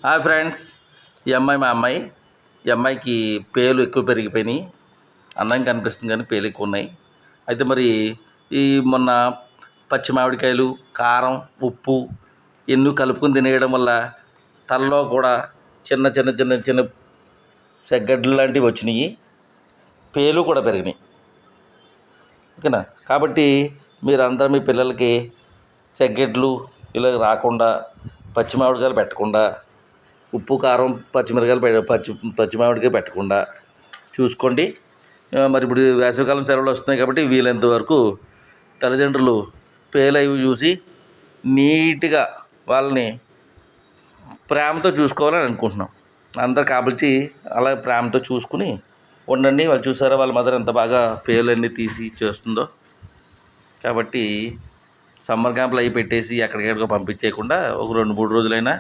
Hi friends, ఈ అమ్మాయి మా అమ్మాయి. ఈ అమ్మాయికి పేలు ఎక్కువ పెరిగిపోయినాయి. అందంగా కనిపిస్తుంది కానీ పేలు ఎక్కువ ఉన్నాయి. అయితే మరి ఈ మొన్న పచ్చి మామిడికాయలు, కారం, ఉప్పు ఎన్నో కలుపుకొని తినేయడం వల్ల తలలో కూడా చిన్న చిన్న చిన్న చిన్న సెగ్గడ్లు లాంటివి వచ్చినాయి. పేలు కూడా పెరిగినాయి. ఓకేనా? కాబట్టి మీరందరూ మీ పిల్లలకి సెగ్గడ్లు ఇలా రాకుండా, పచ్చి మామిడికాయలు పెట్టకుండా, ఉప్పు కారం పచ్చిమిరకాయలు పచ్చి మామిడికాయ పెట్టకుండా చూసుకోండి. మరి ఇప్పుడు వేసవికాలం సెలవులు వస్తున్నాయి కాబట్టి వీలైనంత వరకు తల్లిదండ్రులు పేలు అవి చూసి నీట్గా వాళ్ళని ప్రేమతో చూసుకోవాలని అనుకుంటున్నాం. అందరు కాబట్టి అలా ప్రేమతో చూసుకుని ఉండండి. వాళ్ళు చూసారా వాళ్ళ మదర్ ఎంత బాగా పేలన్నీ తీసి చేస్తుందో. కాబట్టి సమ్మర్ క్యాంపులు అవి పెట్టేసి ఎక్కడికెక్కడికో పంపించేయకుండా ఒక 2-3 రోజులైనా